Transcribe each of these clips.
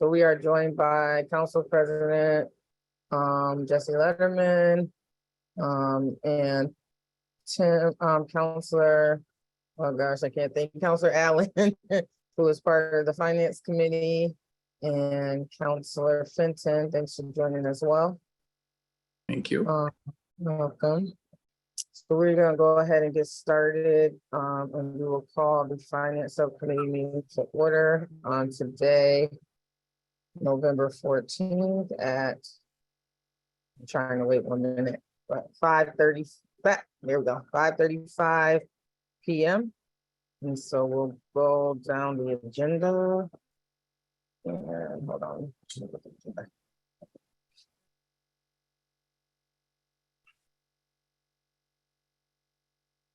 So we are joined by Council President Jesse Letterman and Councilor, oh gosh, I can't think, Councilor Allen, who is part of the Finance Committee, and Councilor Fenton. Thanks for joining as well. Thank you. Welcome. So we're gonna go ahead and get started, and we will call the Finance Subcommittee meeting to order on today, November 14th at, I'm trying to wait 1 minute, but 5:30, there we go, 5:35 p.m. And so we'll go down the agenda. And hold on.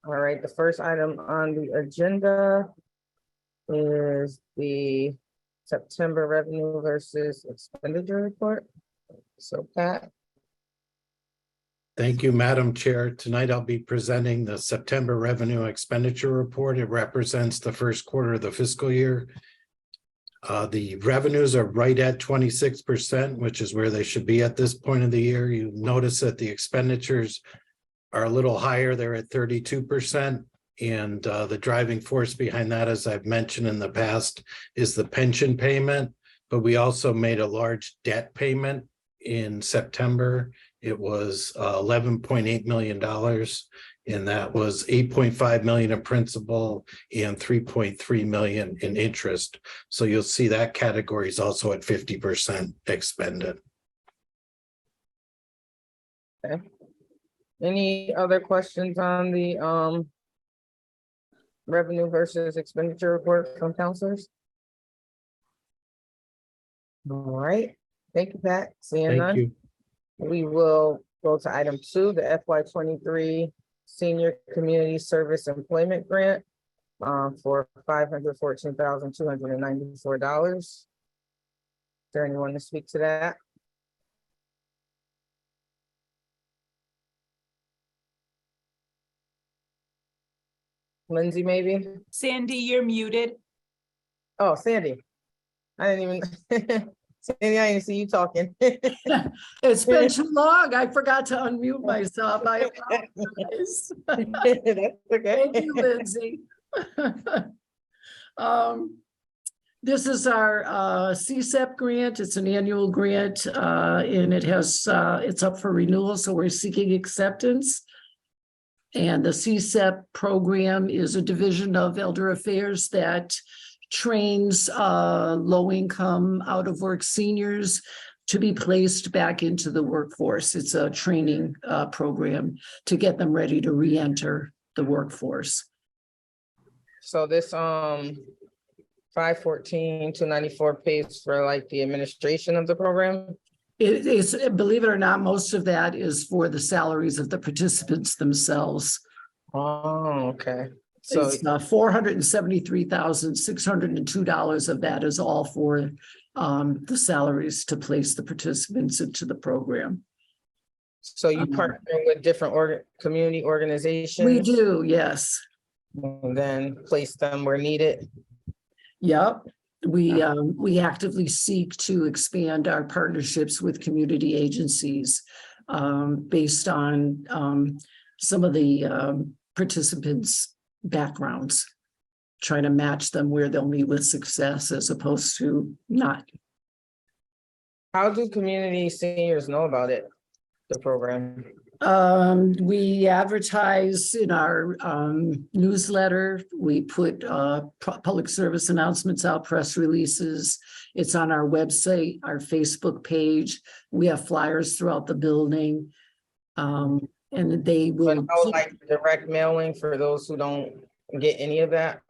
All right, the first item on the agenda is the September revenue versus expenditure report. So Pat. Thank you, Madam Chair. Tonight I'll be presenting the September revenue expenditure report. It represents the first quarter of the fiscal year. The revenues are right at 26%, which is where they should be at this point of the year. You notice that the expenditures are a little higher. They're at 32%. And the driving force behind that, as I've mentioned in the past, is the pension payment. But we also made a large debt payment in September. It was $11.8 million, and that was $8.5 million in principal and $3.3 million in interest. So you'll see that category is also at 50% expended. Okay. Any other questions on the revenue versus expenditure report from councilors? All right, thank you, Pat. Seeing none. Thank you. We will go to item 2, the FY23 Senior Community Service Employment Grant for $514,294. Is there anyone to speak to that? Lindsay, maybe? Sandy, you're muted. Oh, Sandy. I didn't even, Sandy, I didn't see you talking. It's been too long. I forgot to unmute myself. I apologize. That's okay. Thank you, Lindsay. This is our CSEP grant. It's an annual grant, and it has it's up for renewal, so we're seeking acceptance. And the CSEP program is a division of Elder Affairs that trains low-income, out-of-work seniors to be placed back into the workforce. It's a training program to get them ready to re-enter the workforce. So this 514,294 pays for like the administration of the program? It is, believe it or not, most of that is for the salaries of the participants themselves. Oh, okay. So It's $473,602 of that is all for the salaries to place the participants into the program. so you partner with different community organizations? We do, yes. And then place them where needed? Yep. We actively seek to expand our partnerships with community agencies based on some of the participants' backgrounds, trying to match them where they'll meet with success as opposed to not. How do community seniors know about it, the program? We advertise in our newsletter. We put public service announcements out, press releases. It's on our website, our Facebook page. We have flyers throughout the building. And they will. But how, like direct mailing for those who don't get any of that?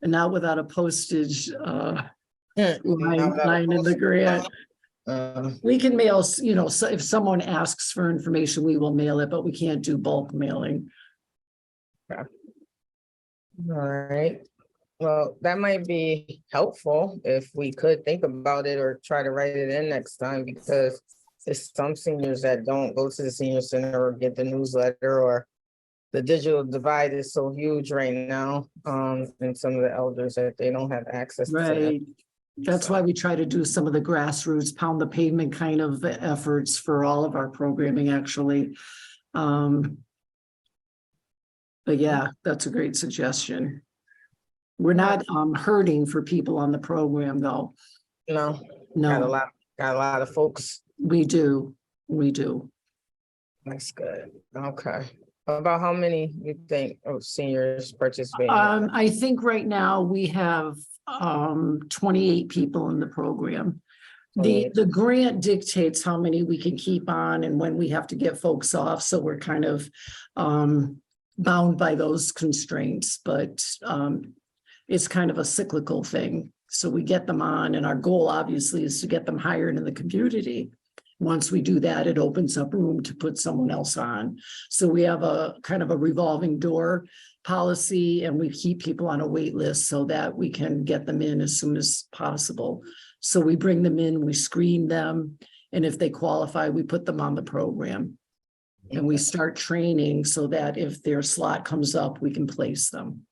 And not without a postage line Not without a in the postage grant. line? We can mail, you know, so if someone asks for information, we will mail it, but we can't do bulk mailing. All right. Well, that might be helpful if we could think about it or try to write it in next time, because there's some seniors that don't go to the senior center or get the newsletter, or the digital divide is so huge right now, and some of the elders that they don't have access to Right. it. That's why we try to do some of the grassroots, pound the pavement kind of efforts for all of our programming, actually. But yeah, that's a great suggestion. We're not hurting for people on the program, though. No, got a No, lot of folks. we do. We do. That's good. Okay. About how many you think of seniors participating? I think right now we have 28 people in the program. The grant dictates how many we can keep on and when we have to get folks off. So we're kind of bound by those constraints, but it's kind of a cyclical thing. So we get them on, and our goal obviously is to get them hired in the community. Once we do that, it opens up room to put someone else on. So we have a kind of a revolving door policy, and we keep people on a wait list so that we can get them in as soon as possible. So we bring them in, we screen them, and if they qualify, we put them on the program. And we start training so that if their slot comes up, we can place them.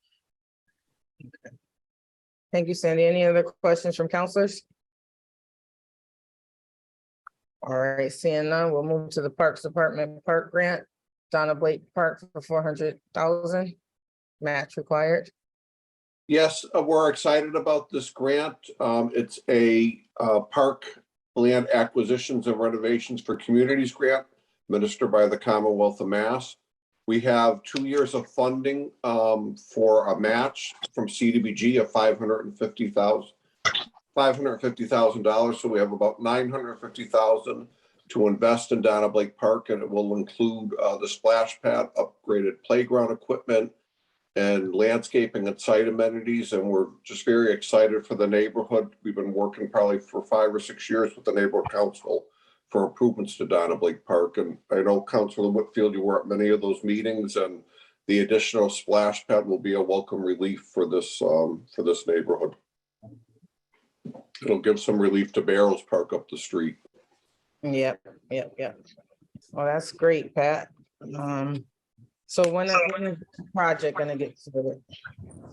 Thank you, Sandy. Any other questions from counselors? All right, seeing none, we'll move to the Parks Department park grant. Donna Blake Park for 400,000. Match required. Yes, we're excited about this grant. It's a park land acquisitions and renovations for communities grant administered by the Commonwealth of Mass. We have 2 years of funding for a match from CDBG of $550,000. So we have about $950,000 to invest in Donna Blake Park, and it will include the splash pad, upgraded playground equipment, and landscaping and site amenities. And we're just very excited for the neighborhood. We've been working probably for 5 or 6 years with the neighborhood council for improvements to Donna Blake Park. And I know Councilor Whitfield, you were at many of those meetings, and the additional splash pad will be a welcome relief for this neighborhood. It'll give some relief to Barrows Park up the street. Yep. Well, that's great, Pat. So when is the project gonna get started?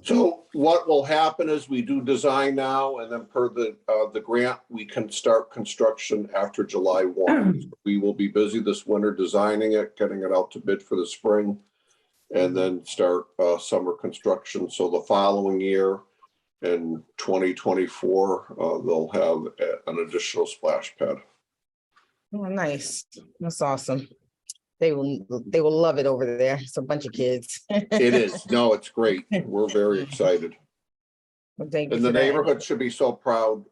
So what will happen is we do design now, and then per the grant, we can start construction after July 1. We will be busy this winter designing it, getting it out to bid for the spring, and then start summer construction. So the following year in 2024, they'll have an additional splash pad. Oh, nice. That's awesome. They will love it over there. It's a bunch of kids. It is. No, it's great. We're very excited. Well, thank you And the for that. neighborhood should be so proud.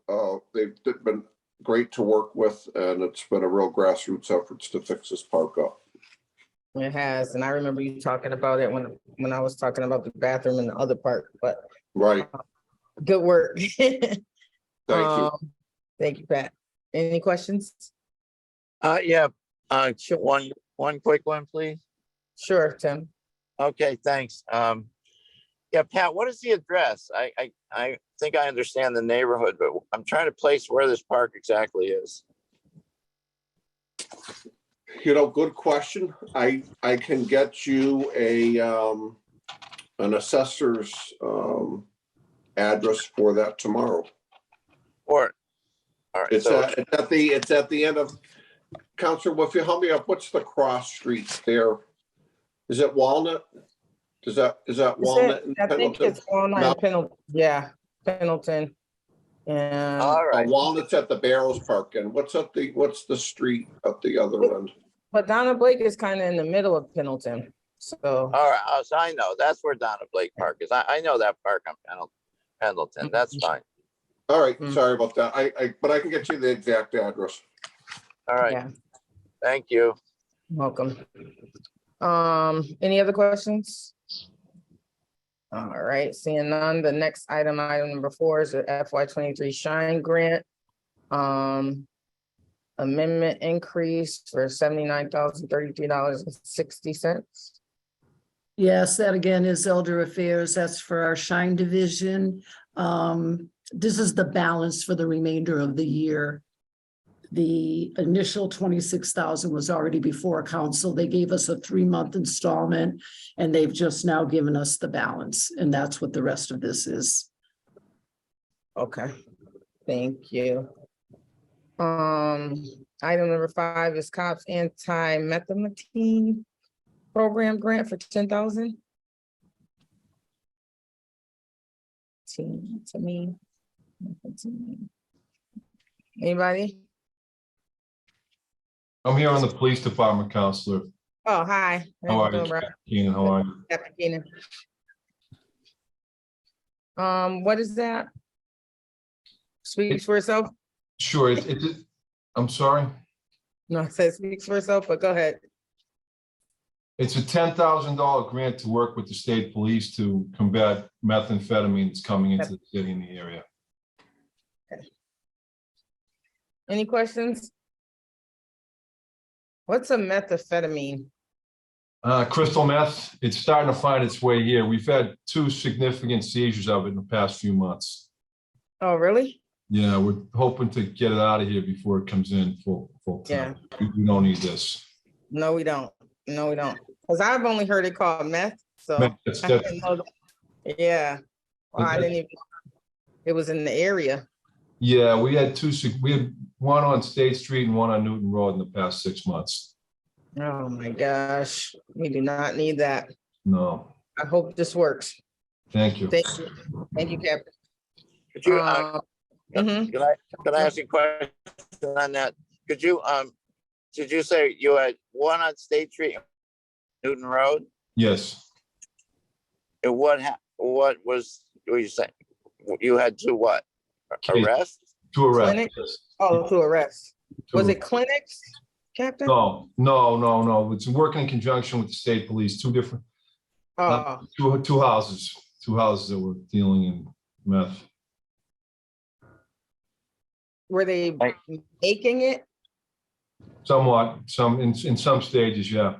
They've been great to work with, and it's been a real grassroots efforts to fix this park up. It has, and I remember you talking about it when I was talking about the bathroom in the other part, but Right. good work. Thank you. Thank you, Pat. Any questions? Yeah, Sure. one quick one, please. Sure, Tim. Okay, thanks. Yeah, Pat, what is the address? I think I understand the neighborhood, but I'm trying to place where this park exactly is. You know, good question. I can get you an assessor's address for that tomorrow. Or, all right, It's so at the end of, Counselor, if you help me up, what's the cross street there? Is it Walnut? Is that Walnut? and I think Pendleton? it's Walnut and Pendleton. Yeah, Pendleton. And all right. Walnut's at the Barrows Park, and what's the street at the other end? but Donna Blake is kind of in the middle of Pendleton. So All right, so I know that's where Donna Blake Park is. I know that park on Pendleton. That's fine. All right, Mm. sorry about that. But I can get you the exact address. All right, yeah, thank you. welcome. Any other questions? All right, seeing none, the next item number 4 is the FY23 Shine Grant. Amendment increase for $79,033.60. Yes, that again is Elder Affairs. That's for our Shine Division. This is the balance for the remainder of the year. The initial 26,000 was already before council. They gave us a 3-month installment, and they've just now given us the balance, and that's what the rest of this is. Okay, Thank you. Item number 5 is COPS anti-methamphetamine program grant for 10,000. To me. Anybody? I'm here on the police department, counselor. Oh, hi. How are you, doing, bro? Keenan? How are you? Captain Keenan. What is that? Speaks for itself? Sure, I'm sorry. No, it says speaks for itself, but go ahead. It's a $10,000 grant to work with the state police to combat methamphetamine that's coming into the city in the area. Any questions? What's a methamphetamine? Crystal meth, it's starting to find its way here. We've had 2 significant seizures of it in the past few months. Oh, really? Yeah, we're hoping to get it out of here before it comes in full time. We don't need this. No, we don't. No, we don't. Because I've only heard it called meth. So That's- I didn't know that. Yeah. Well, I didn't even know it was in the area. Yeah, we had one on State Street and one on Newton Road in the past 6 months. Oh my gosh. We do not need that. No, I hope this works. thank you. Thank you. Thank you, Captain. Could you, Mhm. can I ask you a question on that? Could you, did you say you had one on State Street, Newton Road? Yes, And what was you saying? You had 2 what? Okay. Arrests? to arrest. Clinic? Yes. Oh, to arrest. To Was it arrest. clinics, Captain? No. It's working in conjunction with the state police, 2 different, Oh, two houses that were dealing in meth. were they making it? Somewhat, in some stages, yeah.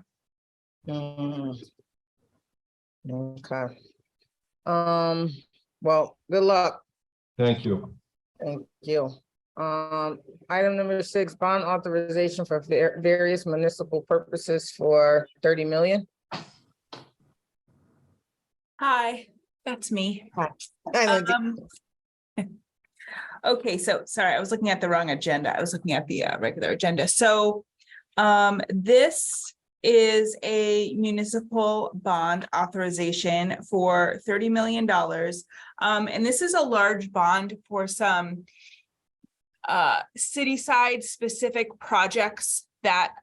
Mm. Okay. Well, good luck. Thank you. Thank you. Item number 6, bond authorization for various municipal purposes for 30 million. Hi, that's me. Hi, Lindsay. Okay, so sorry, I was looking at the wrong agenda. I was looking at the regular agenda. So this is a municipal bond authorization for $30 million. And this is a large bond for some city side specific projects that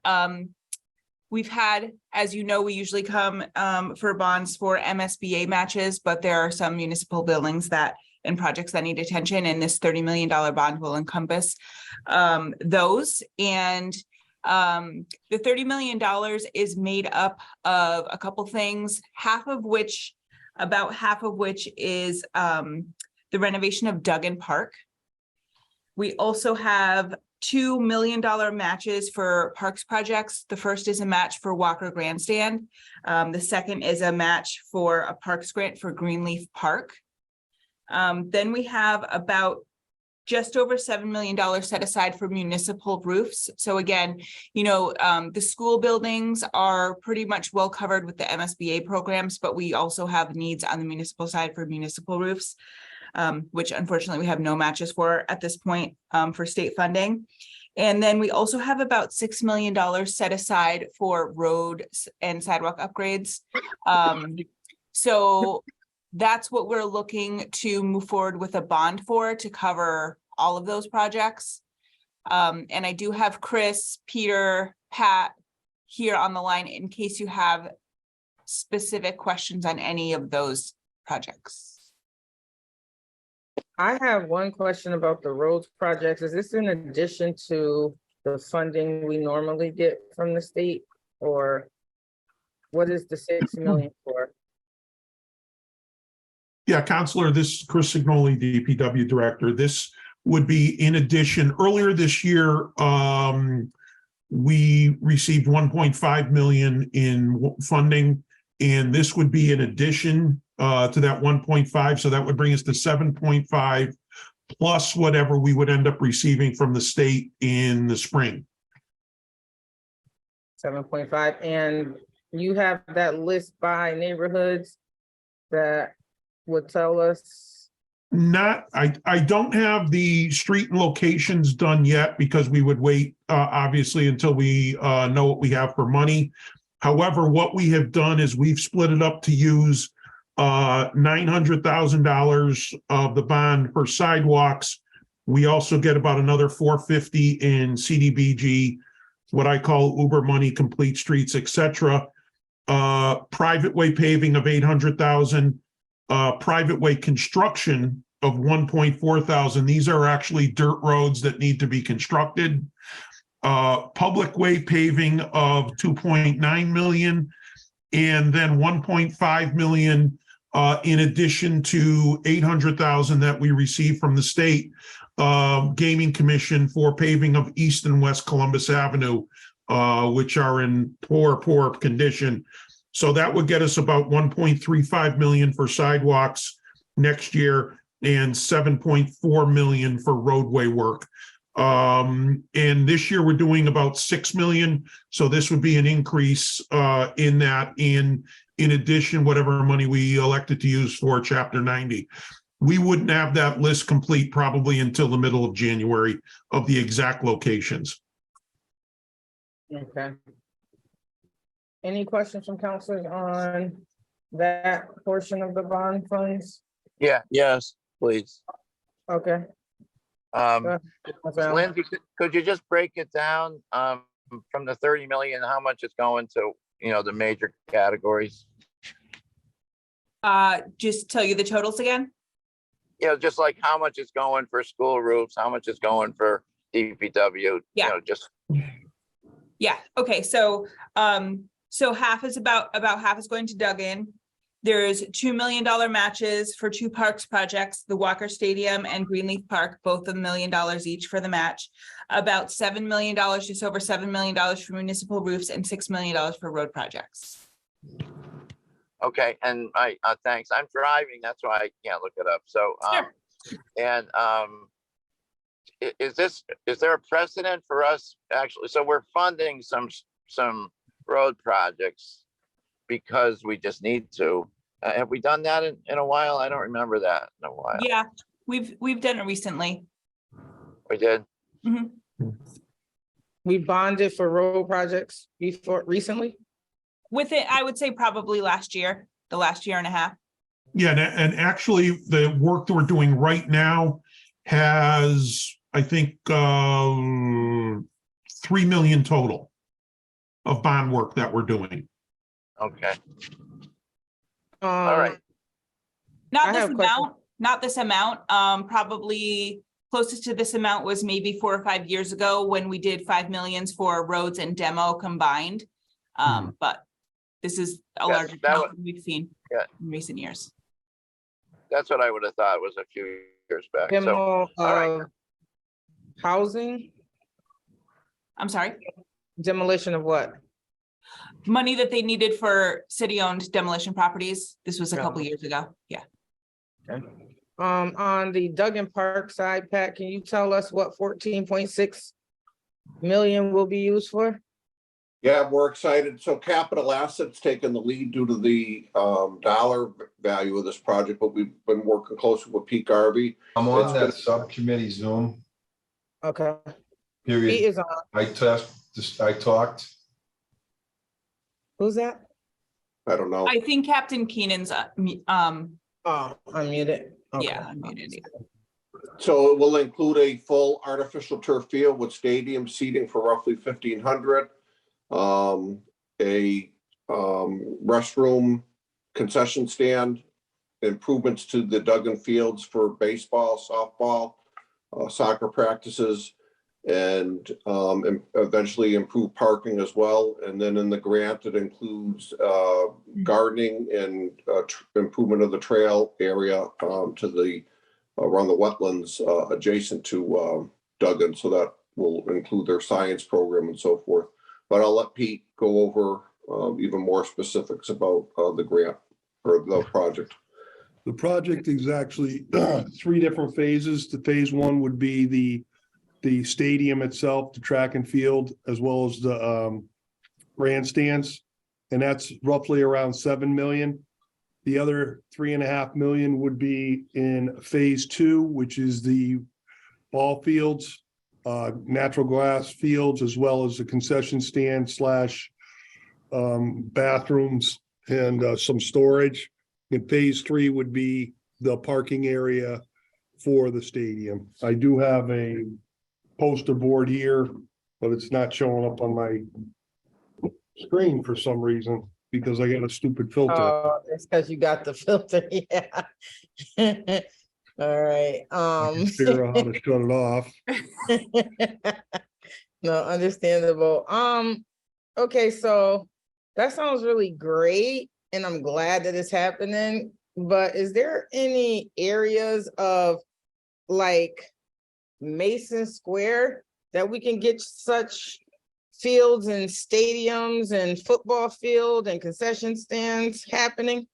we've had. As you know, we usually come for bonds for MSBA matches, but there are some municipal buildings and projects that need attention, and this $30 million bond will encompass those. And the $30 million is made up of a couple things, about half of which is the renovation of Duggan Park. We also have $2 million matches for parks projects. The first is a match for Walker Grandstand. The second is a match for a parks grant for Greenleaf Park. Then we have about just over $7 million set aside for municipal roofs. So again, the school buildings are pretty much well covered with the MSBA programs, but we also have needs on the municipal side for municipal roofs, which unfortunately we have no matches for at this point for state funding. And then we also have about $6 million set aside for road and sidewalk upgrades. So that's what we're looking to move forward with a bond for, to cover all of those projects. And I do have Chris, Peter, Pat here on the line in case you have specific questions on any of those projects. I have one question about the roads projects. Is this in addition to the funding we normally get from the state, or what is the 6 million for? Yeah, Counselor, this is Chris Signoli, DPW Director. This would be in addition. Earlier this year, we received 1.5 million in funding, and this would be in addition to that 1.5. So that would bring us to 7.5 plus whatever we would end up receiving from the state in the spring. 7.5, and you have that list by neighborhoods that would tell us I don't have the street and locations done yet because we would wait, obviously, until we know what we have for money. However, what we have done is we've split it up to use $900,000 of the bond for sidewalks. We also get about another $450 in CDBG, what I call Uber money, complete streets, etc. Private way paving of $800,000. Private way construction of $1,400. These are actually dirt roads that need to be constructed. Public way paving of $2.9 million, and then $1.5 million in addition to $800,000 that we received from the state gaming commission for paving of East and West Columbus Avenue, which are in poor condition. So that would get us about $1.35 million for sidewalks next year and $7.4 million for roadway work. And this year we're doing about $6 million. So this would be an increase in that, in addition, whatever money we elected to use for Chapter 90. We wouldn't have that list complete probably until the middle of January of the exact locations. Okay. Any questions from councilors on that portion of the bond funds? Yeah, yes, please. Okay. Lindsay, could you just break it down from the 30 million, how much is going to, the major categories? Just tell you the totals again? Just like how much is going for school roofs, how much is going for DPW, Yeah. just. Yeah, okay, so half is about half is going to Duggan. There's $2 million matches for 2 parks projects, the Walker Stadium and Greenleaf Park, both $1 million each for the match. About $7 million, just over $7 million for municipal roofs, and $6 million for road projects. Okay, and thanks. I'm driving, that's why I can't look it up. So, Sure. and is there a precedent for us actually? So we're funding some road projects because we just need to. Have we done that in a while? I don't remember that in a while. Yeah, we've done it recently. We did. Mm-hmm. We bonded for road projects recently? With it, I would say probably the last year and a half. Yeah, and actually the work that we're doing right now has, I think, $3 million total of bond work that we're doing. Okay. All right. Not I this have a question. amount, not this amount. Probably closest to this amount was maybe 4 or 5 years ago when we did 5 millions for roads and demo combined. But this is a larger amount than we've seen in recent years. That's what I would have thought was a few years back. So, Demo all right. housing, I'm sorry, demolition of what? money that they needed for city-owned demolition properties. This was a Yeah. couple years ago. Yeah. On the Duggan Park side, Pat, can you tell us what 14.6 million will be used for? Yeah, we're excited. So capital assets taking the lead due to the dollar value of this project, but we've been working closely with Pete Garvey. I'm on that subcommittee Zoom Okay, he period. is on. I talked. Who's that? I don't know. I think Captain Keenan's, Oh, unmuted. Okay. yeah, unmuted, yeah. So it will include a full artificial turf field with stadium seating for roughly 1,500. A restroom, concession stand, improvements to the Duggan fields for baseball, softball, soccer practices, and eventually improve parking as well. And then in the grant, it includes gardening and improvement of the trail area to the around the wetlands adjacent to Duggan. So that will include their science program and so forth. But I'll let Pete go over even more specifics about the grant or the project. The project is actually 3 different phases. The phase 1 would be the stadium itself, the track and field, as well as the grandstands. And that's roughly around 7 million. The other 3.5 million would be in phase 2, which is the ball fields, natural grass fields, as well as the concession stand slash bathrooms and some storage. And phase 3 would be the parking area for the stadium. I do have a poster board here, but it's not showing up on my screen for some reason because I got a stupid filter. Oh, it's because you got the filter, yeah. All right, Figure out how to shut it off. no, understandable. Okay, so that sounds really great, and I'm glad that it's happening, but is there any areas of like Mason Square that we can get such fields and stadiums and football field and concession stands happening?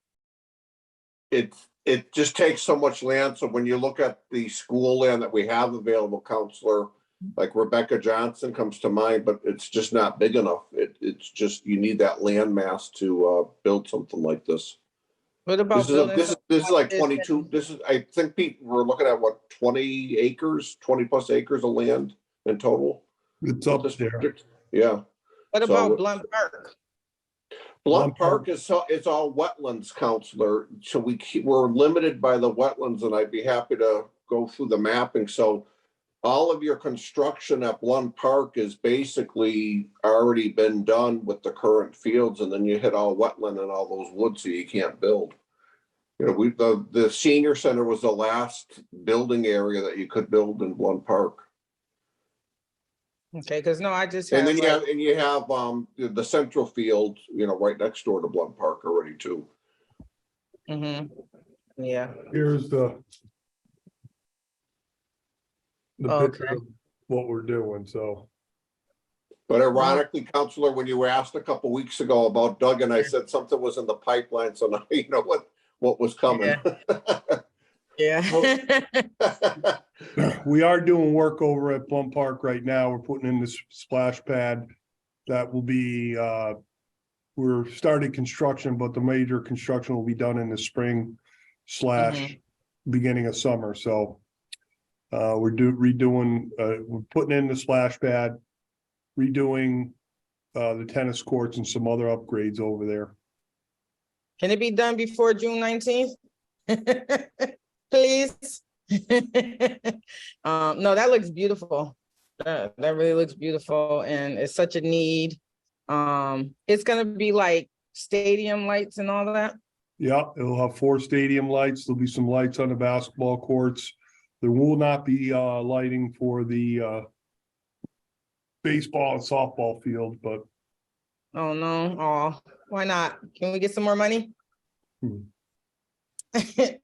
It just takes so much land. So when you look at the school land that we have available, Counselor, like Rebecca Johnson comes to mind, but it's just not big enough. It's just, you need that land mass to build something like this. What about This is like 22, I think, Pete, we're looking at what, 20 acres, 20 plus acres of land in total? It's up This there. district? Yeah. What So- about Blunt Park? Blunt Park is it's all wetlands, Counselor. So we're limited by the wetlands, and I'd be happy to go through the mapping. So all of your construction at Blunt Park is basically already been done with the current fields, and then you hit all wetland and all those woods, so you can't build. You know, the senior center was the last building area that you could build in Blunt Park. Okay, because no, I just And have then you have the central field, you know, right next door to Blunt Park already too. Yeah, Here's the picture Okay. of what we're doing, so. But ironically, Counselor, when you were asked a couple weeks ago about Duggan, I said something was in the pipeline, so now you know what was coming. yeah. We are doing work over at Plum Park right now. We're putting in this splash pad. That will be, we're starting construction, but the major construction will be done in the spring slash beginning of summer, so. We're redoing, we're putting in the splash pad, redoing the tennis courts and some other upgrades over there. Can it be done before June 19th? Please. No, that looks beautiful. That really looks beautiful, and it's such a need. It's gonna be like stadium lights and all of that. Yeah, it'll have 4 stadium lights. There'll be some lights on the basketball courts. There will not be lighting for the baseball and softball field, but Oh, no. Oh, why not? Can we get some more money?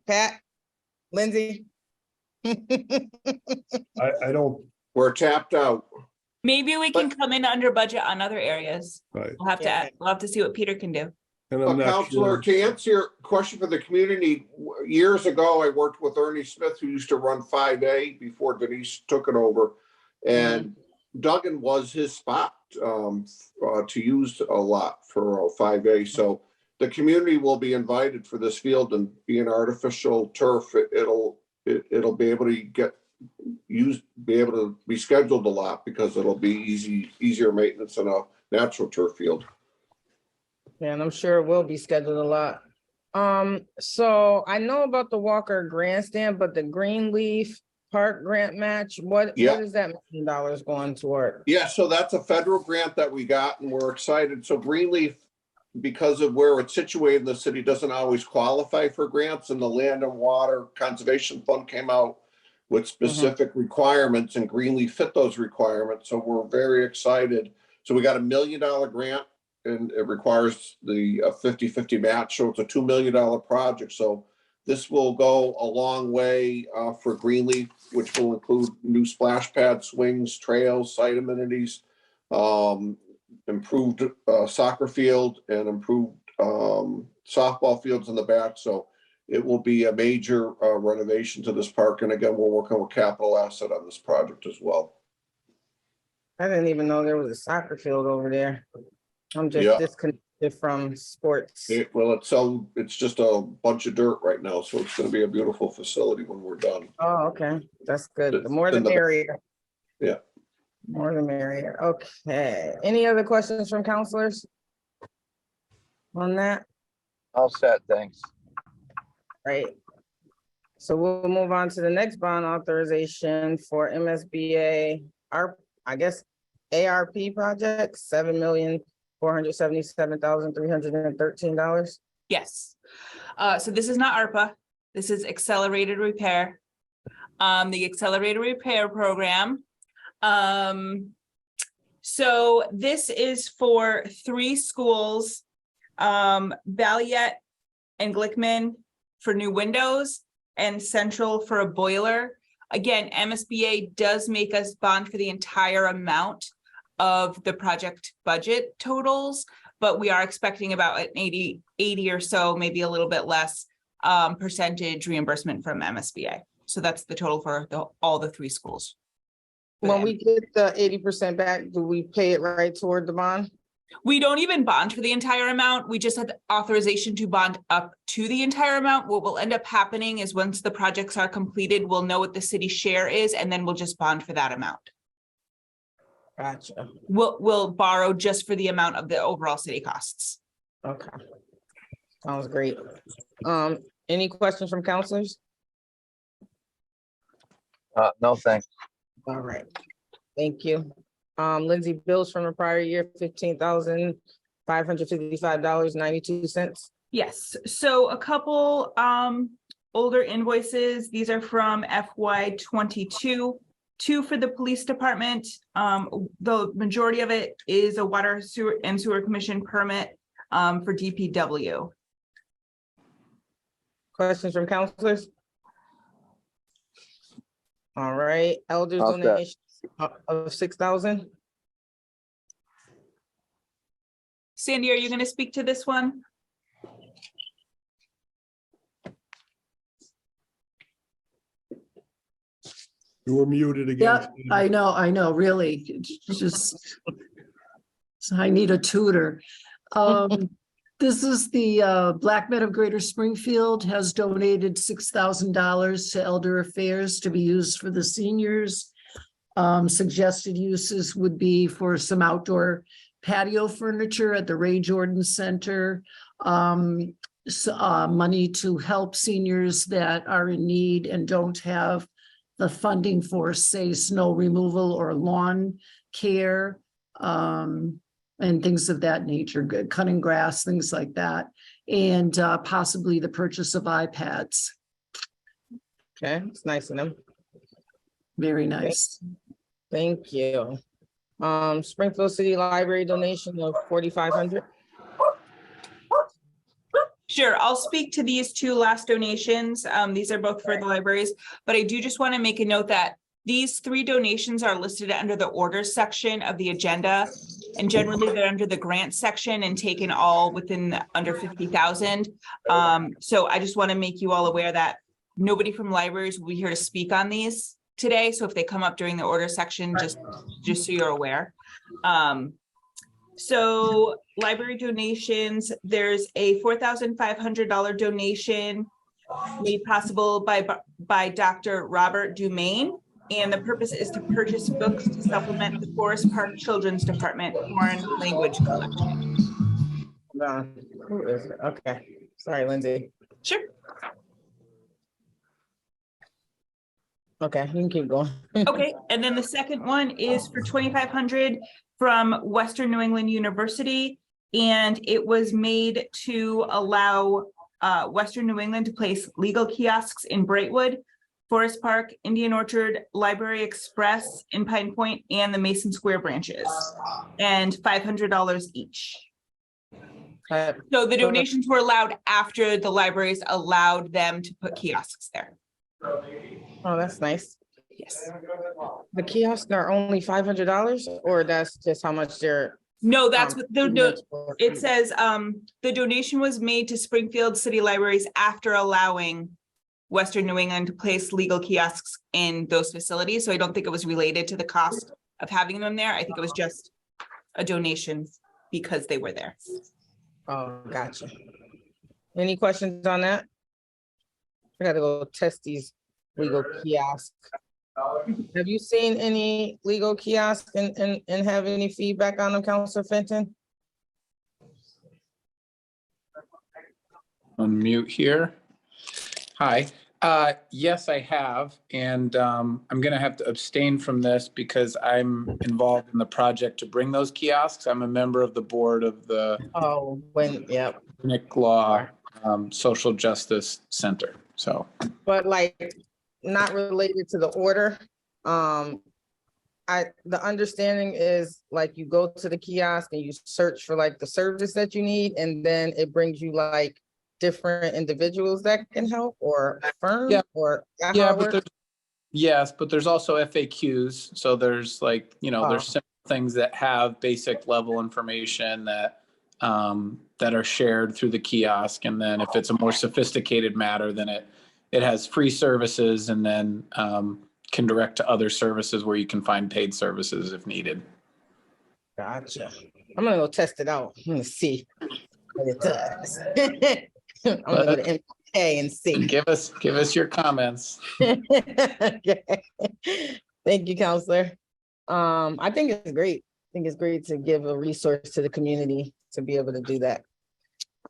Pat, Lindsay? I don't, We're tapped out. Maybe we can come in under budget on other areas. right, We'll have Yeah. to, we'll have to see what Peter can do. and I'm But not Counselor, sure. to answer your question for the community, years ago, I worked with Ernie Smith, who used to run 5A before Denise took it over. And Duggan was his spot to use a lot for 5A. So the community will be invited for this field, and be an artificial turf. It'll be able to be able to be scheduled a lot because it'll be easier maintenance than a natural turf field. Yeah, and I'm sure it will be scheduled a lot. So I know about the Walker Grandstand, but the Greenleaf Park Grant Match, what is that $1 million going toward? Yeah, so that's a federal grant that we got, and we're excited. So Greenleaf, because of where it's situated in the city, doesn't always qualify for grants, and the Land and Water Conservation Fund came out with specific requirements, and Greenleaf fit those requirements. So we're very excited. So we got a $1 million grant, and it requires the 50-50 match. So it's a $2 million project. So this will go a long way for Greenleaf, which will include new splash pad, swings, trails, site amenities, improved soccer field, and improved softball fields in the back. So it will be a major renovation to this park. And again, we're working with capital asset on this project as well. I didn't even know there was a soccer field over there. I'm just disconnected from sports. Well, it's just a bunch of dirt right now, so it's gonna be a beautiful facility when we're done. Oh, okay, that's good. The It's more the in the- merrier. Yeah. More the merrier. Okay. Any other questions from counselors? On that? All set, thanks. Right. So we'll move on to the next bond authorization for MSBA, I guess, ARP project, $7,477,313. Yes. So this is not ARPA. This is accelerated repair. The accelerated repair program. So this is for 3 schools, Valiet and Glickman for new windows and Central for a boiler. Again, MSBA does make us bond for the entire amount of the project budget totals, but we are expecting about an 80 or so, maybe a little bit less percentage reimbursement from MSBA. So that's the total for all the 3 schools. When we get the 80% back, do we pay it right toward the bond? We don't even bond for the entire amount. We just have the authorization to bond up to the entire amount. What will end up happening is once the projects are completed, we'll know what the city share is, and then we'll just bond for that amount. Gotcha. We'll borrow just for the amount of the overall city costs. Okay. Sounds great. Any questions from counselors? No, thanks. All right. Thank you. Lindsay, bills from the prior year, $15,555.92. Yes, so a couple older invoices. These are from FY22. 2 for the police department. The majority of it is a water sewer commission permit for DPW. Questions from counselors? All right, elders All set. donation of 6,000. Sandy, are you going to speak to this one? You were muted again. Yeah, I know, really, it's just, I need a tutor. This is the Black Men of Greater Springfield has donated $6,000 to Elder Affairs to be used for the seniors. Suggested uses would be for some outdoor patio furniture at the Ray Jordan Center. Money to help seniors that are in need and don't have the funding for, say, snow removal or lawn care, and things of that nature, good cutting grass, things like that, and possibly the purchase of iPads. Okay, it's nice of them. Very nice. Thank you. Springfield City Library donation of 4,500. Sure, I'll speak to these 2 last donations. These are both for the libraries, but I do just want to make a note that these 3 donations are listed under the orders section of the agenda, and generally they're under the grant section and taken all within under 50,000. So I just want to make you all aware that nobody from libraries will be here to speak on these today. So if they come up during the order section, just so you're aware. So library donations, there's a $4,500 donation made possible by Dr. Robert Dumaine. And the purpose is to purchase books to supplement the Forest Park Children's Department foreign language collection. Who is it? Okay, sorry, Lindsay. Sure. Okay, you can keep going. Okay, and then the second one is for 2,500 from Western New England University. And it was made to allow Western New England to place legal kiosks in Brightwood, Forest Park, Indian Orchard, Library Express in Pine Point, and the Mason Square branches, and $500 each. So the donations were allowed after the libraries allowed them to put kiosks there. Oh, that's nice. Yes. The kiosks are only $500, or that's just how much they're? No, that's what it says. The donation was made to Springfield City Libraries after allowing Western New England to place legal kiosks in those facilities. So I don't think it was related to the cost of having them there. I think it was just a donation because they were there. Oh, gotcha. Any questions on that? I gotta go test these legal kiosks. Have you seen any legal kiosks and have any feedback on them, Counselor Fenton? Unmute here. Hi, yes, I have, and I'm gonna have to abstain from this because I'm involved in the project to bring those kiosks. I'm a member of the board of the Oh, yep. Nick Law Social Justice Center, so. But like, not related to the order. The understanding is like you go to the kiosk and you search for like the service that you need, and then it brings you like different individuals that can help or firms Yeah. or. that Yeah, how it but works? yes, but there's also FAQs. So there's like, there's simple things that have basic level information that that are shared through the kiosk. And then if it's a more sophisticated matter, then it has free services and then can direct to other services where you can find paid services if needed. Gotcha. I'm gonna go test it out. I'm gonna see what it does. I'm gonna go to MK and see. Give us your comments. Okay. Thank you, Counselor. I think it's great. I think it's great to give a resource to the community to be able to do that.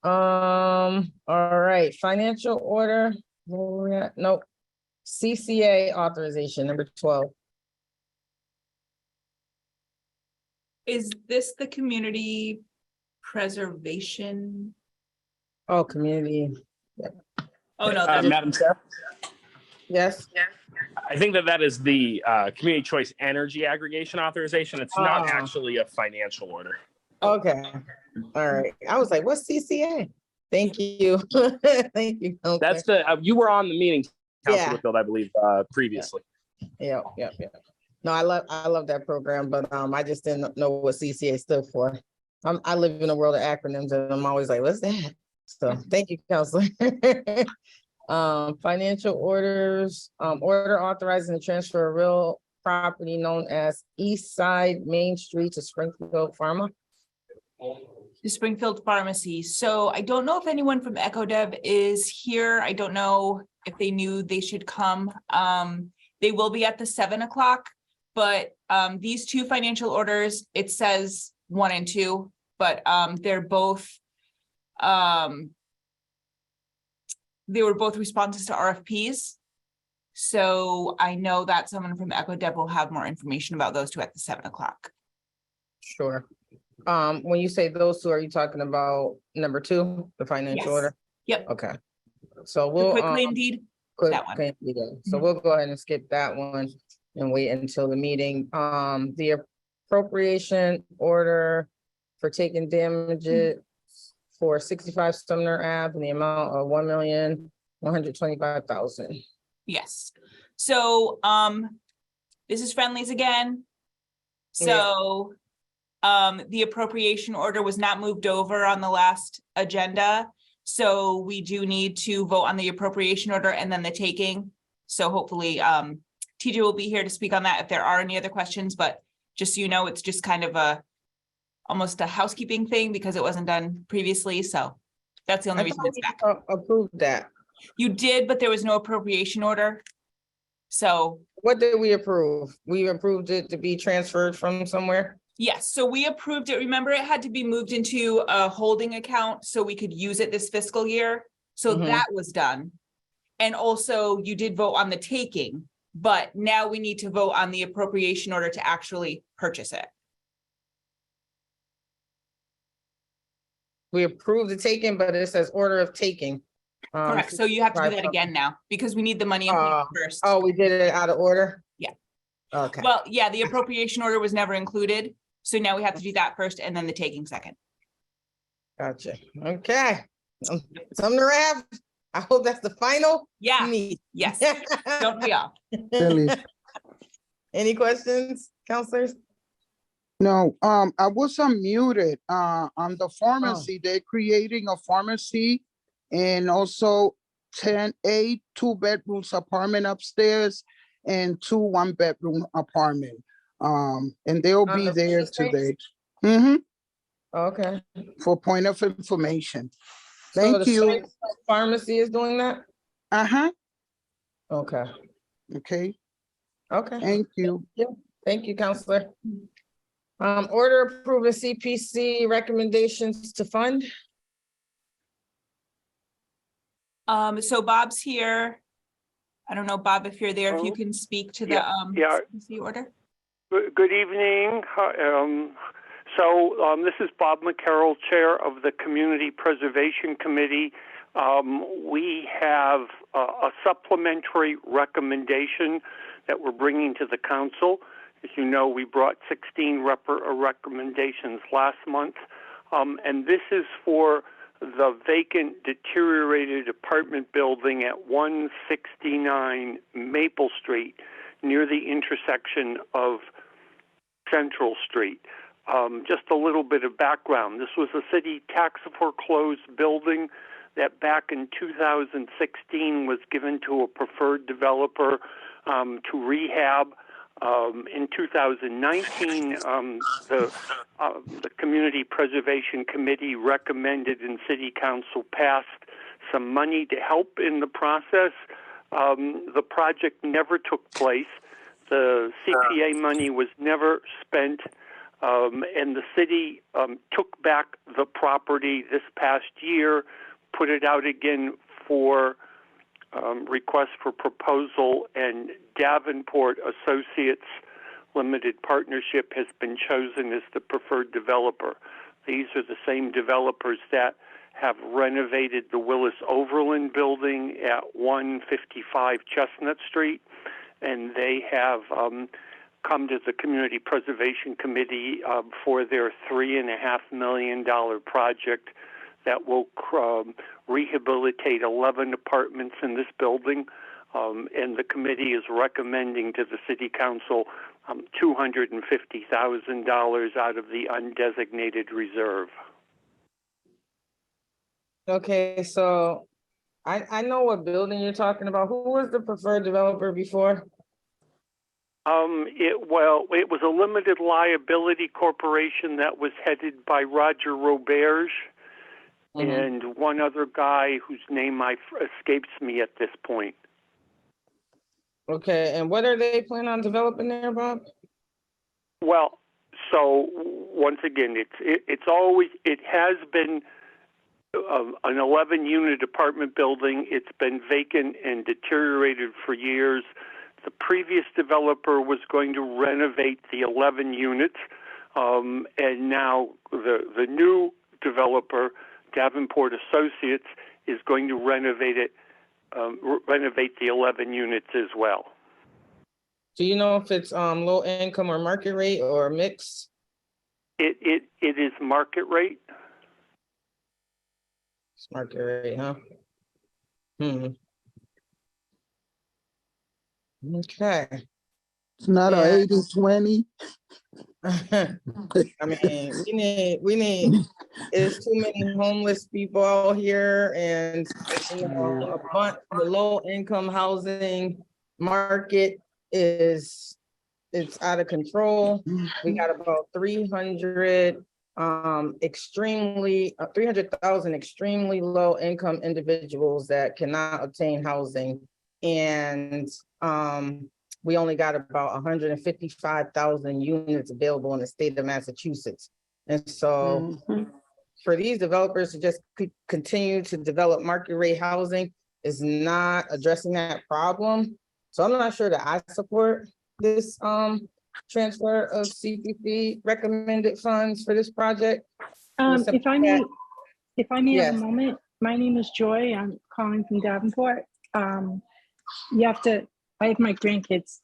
All right, financial order. Where we at? Nope. CCA authorization, number 12. Is this the community preservation? Oh, community. Oh, no, that is, Madam Chair, Yes. I think that is the Community Choice Energy Aggregation Authorization. It's not Ah. actually a financial order. Okay. All right. I was like, what's CCA? Thank you. Thank you. Counselor. That's the you were on the meeting, Councilor Yeah. Whitfield, I believe, previously. Yeah. No, I love that program, but I just didn't know what CCA stood for. I live in a world of acronyms, and I'm always like, what's that? So thank you, Counselor. Financial orders, order authorizing the transfer of real property known as East Side Main Street to Springfield Pharma. the Springfield Pharmacy. So I don't know if anyone from EchoDev is here. I don't know if they knew they should come. They will be at the 7 o'clock, but these two financial orders, it says 1 and 2, but they're both they were both responses to RFPs. So I know that someone from EchoDev will have more information about those two at the 7 o'clock. Sure. When you say those two, are you talking about number 2, the financial Yes. order? Yep. Okay. So The we'll. quitclaim deed. that one. Okay, so we'll go ahead and skip that one and wait until the meeting. The appropriation order for taking damages for 65 Sumner Ave in the amount of $1,125,000. Yes. So this is Friendly's again. So the appropriation order was not moved over on the last agenda. So we do need to vote on the appropriation order and then the taking. So hopefully TJ will be here to speak on that if there are any other questions, but just so you know, it's just kind of almost a housekeeping thing because it wasn't done previously. So that's the only reason it's back. Approved that. You did, but there was no appropriation order. So What did we approve? We approved it to be transferred from somewhere? yes, so we approved it. Remember, it had to be moved into a holding account so we could use it this fiscal year. So Mhm. that was done. And also you did vote on the taking, but now we need to vote on the appropriation order to actually purchase it. We approved the taking, but it says order of taking. Correct. So you have to do that again now because we need the money in place first. Oh, we did it out of order? Yeah. Okay, Well, yeah, the appropriation order was never included. So now we have to do that first and then the taking second. gotcha. Okay. Sumner Ave, I hope that's the final. Yeah, meet. yes. Don't we all? Any questions, counselors? No, I was unmuted, on the pharmacy, they're creating a pharmacy and also 10A, 2 bedrooms apartment upstairs and 2 1-bedroom apartment. And they'll On be the there first page? today. Mm-hmm. Okay. for point of information. So Thank the you. Springfield Pharmacy is doing that? Uh-huh, Okay, okay, okay. thank you. Thank you, Counselor. Order approving CPC recommendations to fund. So Bob's here. I don't know, Bob, if you're there, if you can speak to the Yeah. CPC order. Good evening. This is Bob McCarroll, Chair of the Community Preservation Committee. We have a supplementary recommendation that we're bringing to the council. As you know, we brought 16 recommendations last month, and this is for the vacant, deteriorated apartment building at 169 Maple Street, near the intersection of Central Street. Just a little bit of background. This was a city tax foreclosed building that back in 2016 was given to a preferred developer to rehab. In 2019, the Community Preservation Committee recommended and City Council passed some money to help in the process. The project never took place. The CPA money was never spent, and the city took back the property this past year, put it out again for request for proposal, and Davenport Associates Limited Partnership has been chosen as the preferred developer. These are the same developers that have renovated the Willis Overland building at 155 Chestnut Street, and they have come to the Community Preservation Committee for their $3.5 million project that will rehabilitate 11 apartments in this building, and the committee is recommending to the City Council $250,000 out of the undesignated reserve. Okay, so I know what building you're talking about. Who was the preferred developer before? It was a limited liability corporation that was headed by Roger Roberge and one other guy whose name escapes me at this point. Okay, and what are they planning on developing there, Bob? Well, so once again, it has been an 11-unit apartment building. It's been vacant and deteriorated for years. The previous developer was going to renovate the 11 units, and now the new developer, Davenport Associates, is going to renovate the 11 units as well. Do you know if it's low income or market rate or a mix? It is market rate. It's market rate, huh? Okay. It's not a 80-20. I mean, we need, there's too many homeless people out here, and the low income housing market it's out of control. We got about 300,000 extremely low income individuals that cannot obtain housing, and we only got about 155,000 units available in the state of Massachusetts. And so for these developers to just continue to develop market rate housing is not addressing that problem. So I'm not sure that I support this transfer of CPC recommended funds for this project. If I may Yes. have a moment, my name is Joy. I'm calling from Davenport. I have my grandkids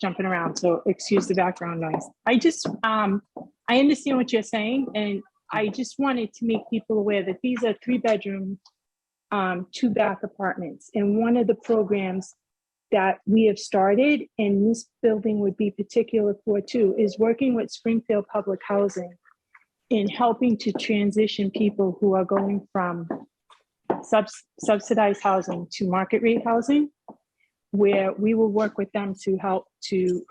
jumping around, so excuse the background noise. I understand what you're saying, and I just wanted to make people aware that these are 3-bedroom, 2-bath apartments. And one of the programs that we have started, and this building would be particular for too, is working with Springfield Public Housing in helping to transition people who are going from subsidized housing to market rate housing, where we will work with them to help to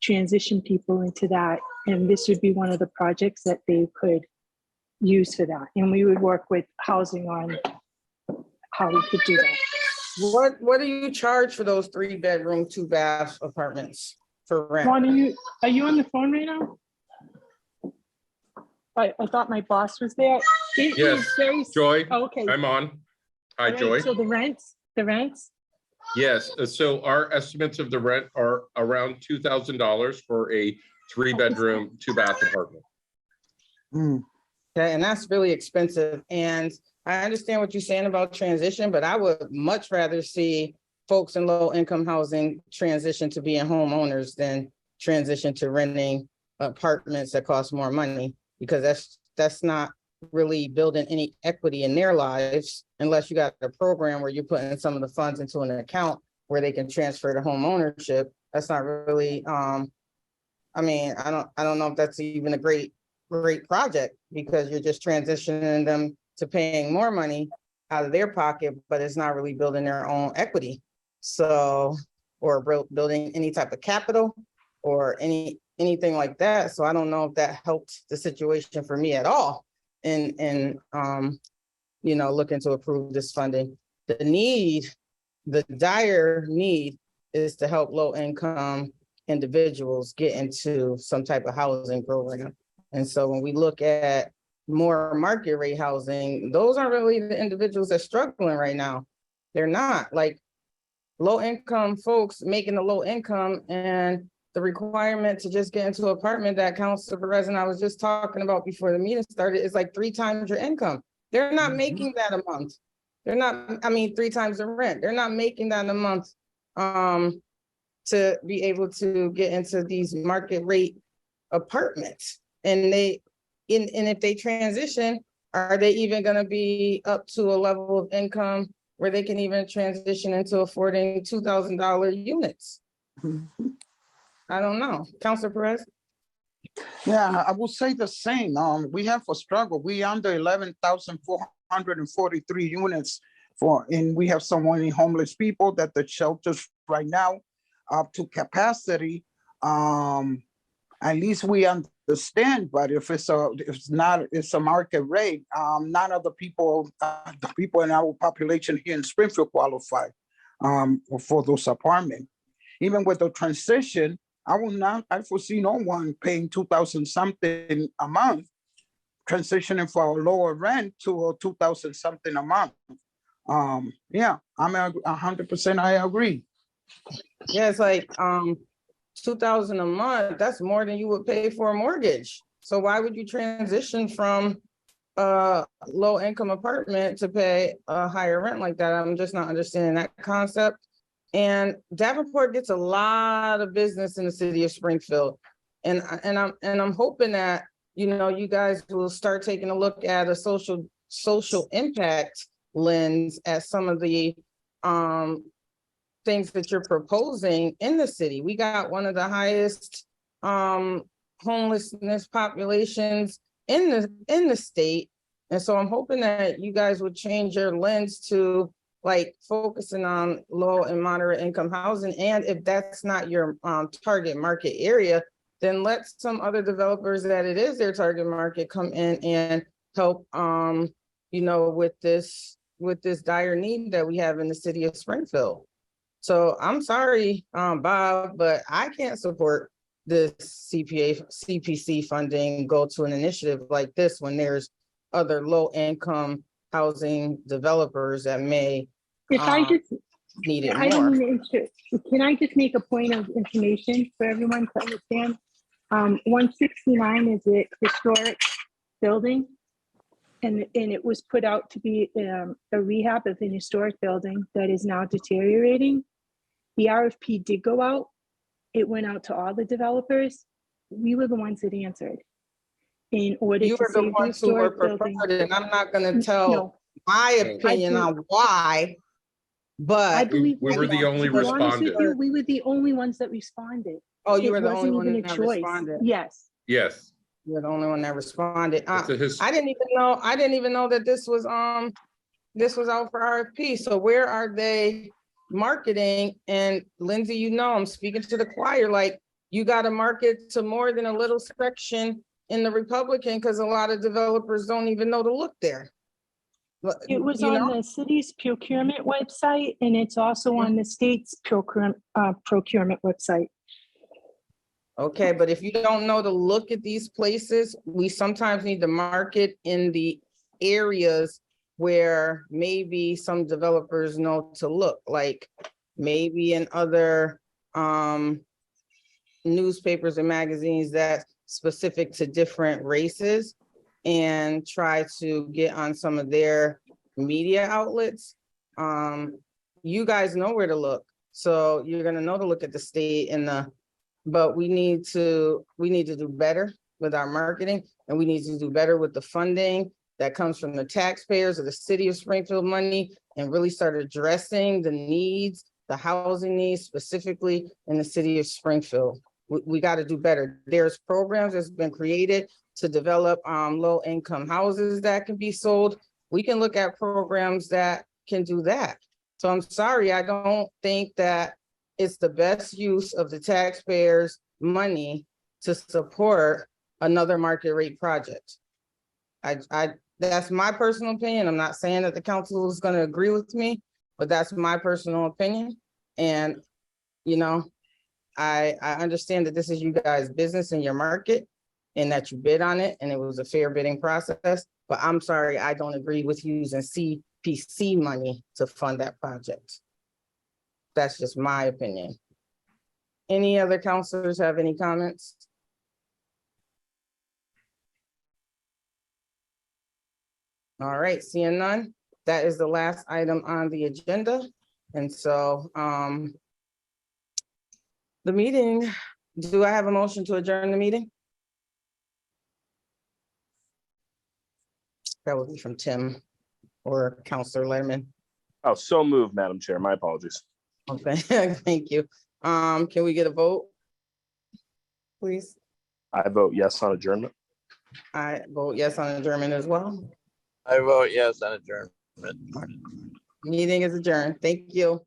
transition people into that. And this would be one of the projects that they could use for that. And we would work with housing on how we could do that. What do you charge for those 3-bedroom, 2-bath apartments for rent? Juan, are you on the phone right now? I thought my boss was there. Yes, Joy, Oh, okay. I'm on. Hi, All right, Joy. so the rents? Yes, so our estimates of the rent are around $2,000 for a 3-bedroom, 2-bath apartment. Okay, and that's really expensive. And I understand what you're saying about transition, but I would much rather see folks in low income housing transition to being homeowners than transition to renting apartments that cost more money, because that's not really building any equity in their lives unless you got a program where you're putting some of the funds into an account where they can transfer to home ownership. That's not really I mean, I don't know if that's even a great project, because you're just transitioning them to paying more money out of their pocket, but it's not really building their own equity. So, or building any type of capital or anything like that. So I don't know if that helped the situation for me at all in looking to approve this funding. The dire need is to help low income individuals get into some type of housing program. And so when we look at more market rate housing, those aren't really the individuals that are struggling right now. They're not. Like, low income folks making a low income, and the requirement to just get into an apartment that Councilor Perez and I was just talking about before the meeting started is like 3 times your income. They're not making that a month. They're not, 3 times the rent. They're not making that a month to be able to get into these market rate apartments. And if they transition, are they even going to be up to a level of income where they can even transition into affording $2,000 units? I don't know. Councilor Perez? Yeah, I will say the same. We have a struggle. We under 11,443 units and we have so many homeless people that the shelters right now up to capacity. At least we understand, but if it's a market rate, none of the people in our population here in Springfield qualify for those apartments. Even with the transition, I foresee no one paying 2,000 something a month, transitioning for a lower rent to a 2,000 something a month. Yeah, I'm 100%. I agree. Yeah, it's like $2,000 a month. That's more than you would pay for a mortgage. So why would you transition from a low income apartment to pay a higher rent like that? I'm just not understanding that concept. And Davenport gets a lot of business in the city of Springfield, and I'm hoping that you guys will start taking a look at a social impact lens at some of the things that you're proposing in the city. We got one of the highest homelessness populations in the state, and so I'm hoping that you guys would change your lens to like focusing on low and moderate income housing. And if that's not your target market area, then let some other developers that it is their target market come in and help, with this dire need that we have in the city of Springfield. So I'm sorry, Bob, but I can't support this CPC funding go to an initiative like this when there's other low income housing developers that may need it more. Can I just make a point of information for everyone to understand? 169 is a historic building, and it was put out to be a rehab of an historic building that is now deteriorating. The RFP did go out. It went out to all the developers. We were the ones that answered. In order to save the historic building. And I'm not going to tell my opinion on why, but I believe we were the only respondent. We were the only ones that responded. Oh, you were the only one that responded. Yes. Yes. You're the only one that responded. I didn't even know that this was out for RFP. So where are they marketing? And Lindsay, I'm speaking to the choir, like you got to market to more than a little section in the Republican because a lot of developers don't even know to look there. It was You on know? the city's procurement website, and it's also on the state's procurement website. Okay, but if you don't know to look at these places, we sometimes need to mark it in the areas where maybe some developers know to look, like maybe in other newspapers and magazines that's specific to different races, and try to get on some of their media outlets. You guys know where to look, so you're gonna know to look at the state and but we need to do better with our marketing, and we need to do better with the funding that comes from the taxpayers of the city of Springfield money, and really start addressing the needs, the housing needs specifically in the city of Springfield. We got to do better. There's programs that's been created to develop low income houses that can be sold. We can look at programs that can do that. So I'm sorry, I don't think that it's the best use of the taxpayers' money to support another market rate project. That's my personal opinion. I'm not saying that the council is going to agree with me, but that's my personal opinion. And, you know, I understand that this is you guys' business and your market, and that you bid on it and it was a fair bidding process, but I'm sorry, I don't agree with using CPC money to fund that project. That's just my opinion. Any other counselors have any comments? All right, seeing none, that is the last item on the agenda. And so the meeting, do I have a motion to adjourn the meeting? That would be from Tim or Counselor Letterman. Oh, so moved, Madam Chair. My apologies. Okay, thank you. Can we get a vote? Please. I vote yes on adjournment. I vote yes on adjournment as well. I vote yes on adjournment. Meeting is adjourned. Thank you.